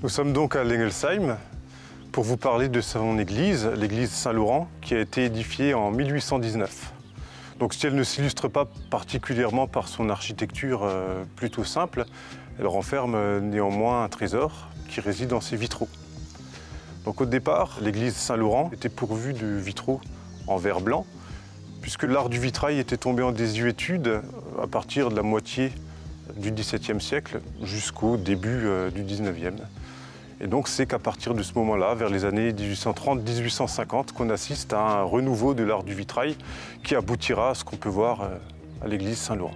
Nous sommes donc à Lengelsheim pour vous parler de son église, l'église Saint-Laurent, qui a été édifiée en 1819. Donc si elle ne s'illustre pas particulièrement par son architecture plutôt simple, elle renferme néanmoins un trésor qui réside dans ses vitraux. Donc au départ, l'église Saint-Laurent était pourvue de vitraux en verre blanc, puisque l'art du vitrail était tombé en désuétude à partir de la moitié du XVIIe siècle jusqu'au début du XIXe. Et donc c'est qu'à partir de ce moment-là, vers les années 1830-1850, qu'on assiste à un renouveau de l'art du vitrail qui aboutira à ce qu'on peut voir à l'église Saint-Laurent.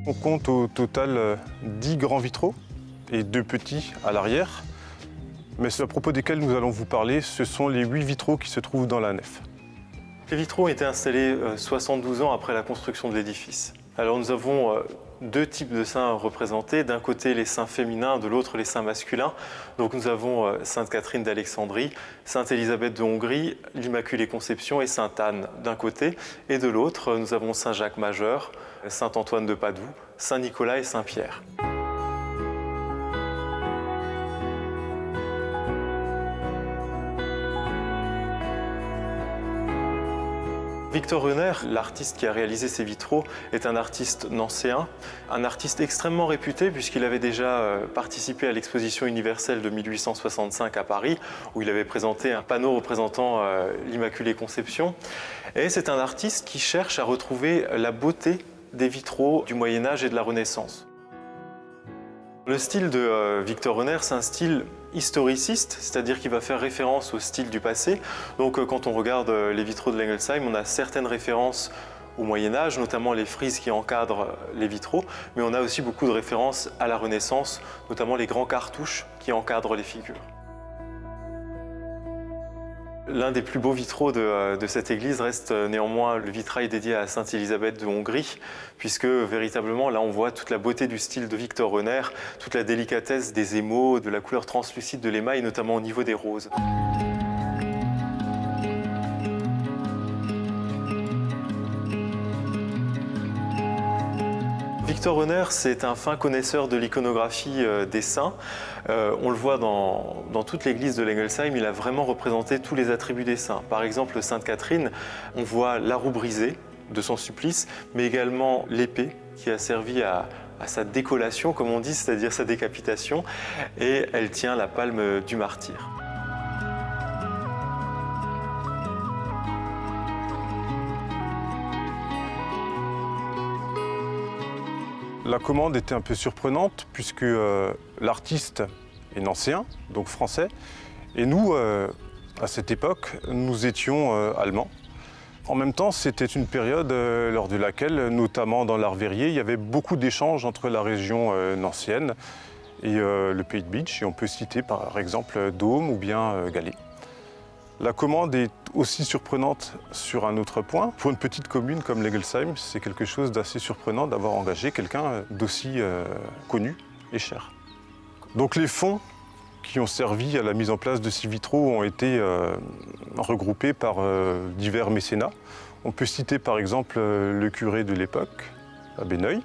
On compte au total 10 grands vitraux et 2 petits à l'arrière. Mais ceux à propos desquels nous allons vous parler, ce sont les 8 vitraux qui se trouvent dans la nef. Les vitraux ont été installés 72 ans après la construction de l'édifice. Alors nous avons 2 types de saints représentés, d'un côté les saints féminins, de l'autre les saints masculins. Donc nous avons Sainte Catherine d'Alexandrie, Sainte Élisabeth de Hongrie, l'Immaculée Conception et Sainte Anne d'un côté, et de l'autre nous avons Saint Jacques Majeur, Saint Antoine de Padoue, Saint Nicolas et Saint Pierre. Victor Reuner, l'artiste qui a réalisé ces vitraux, est un artiste nancéen, un artiste extrêmement réputé puisqu'il avait déjà participé à l'exposition universelle de 1865 à Paris, où il avait présenté un panneau représentant l'Immaculée Conception. Et c'est un artiste qui cherche à retrouver la beauté des vitraux du Moyen-Âge et de la Renaissance. Le style de Victor Reuner, c'est un style historiciste, c'est-à-dire qu'il va faire référence au style du passé. Donc quand on regarde les vitraux de Lengelsheim, on a certaines références au Moyen-Âge, notamment les frises qui encadrent les vitraux, mais on a aussi beaucoup de références à la Renaissance, notamment les grands cartouches qui encadrent les figures. L'un des plus beaux vitraux de cette église reste néanmoins le vitrail dédié à Sainte Élisabeth de Hongrie, puisque véritablement là on voit toute la beauté du style de Victor Reuner, toute la délicatesse des émaux, de la couleur translucide de l'émail, notamment au niveau des roses. Victor Reuner, c'est un fin connaisseur de l'iconographie des saints. On le voit dans toute l'église de Lengelsheim, il a vraiment représenté tous les attributs des saints. Par exemple, Sainte Catherine, on voit la roue brisée de son supplice, mais également l'épée qui a servi à sa décollation, comme on dit, c'est-à-dire sa décapitation, et elle tient la palme du martyr. La commande était un peu surprenante puisque l'artiste est nancéen, donc français, et nous, à cette époque, nous étions allemands. En même temps, c'était une période lors de laquelle, notamment dans l'art verrier, il y avait beaucoup d'échanges entre la région nancéenne et le pays de Bitche, et on peut citer par exemple Dôme ou bien Galais. La commande est aussi surprenante sur un autre point. Pour une petite commune comme Lengelsheim, c'est quelque chose d'assez surprenant d'avoir engagé quelqu'un d'aussi connu et cher. Donc les fonds qui ont servi à la mise en place de ces vitraux ont été regroupés par divers mécénats. On peut citer par exemple le curé de l'époque, à Benneuil,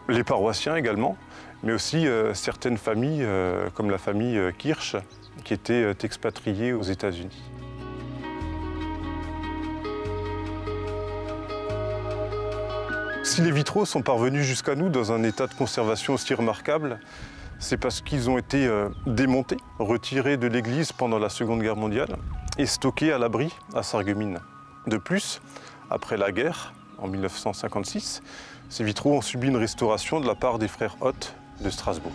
les paroissiens également, mais aussi certaines familles comme la famille Kirsch, qui étaient expatriés aux États-Unis. Si les vitraux sont parvenus jusqu'à nous dans un état de conservation aussi remarquable, c'est parce qu'ils ont été démontés, retirés de l'église pendant la Seconde Guerre mondiale et stockés à l'abri à Sarreguemines. De plus, après la guerre, en 1956, ces vitraux ont subi une restauration de la part des frères Hott de Strasbourg.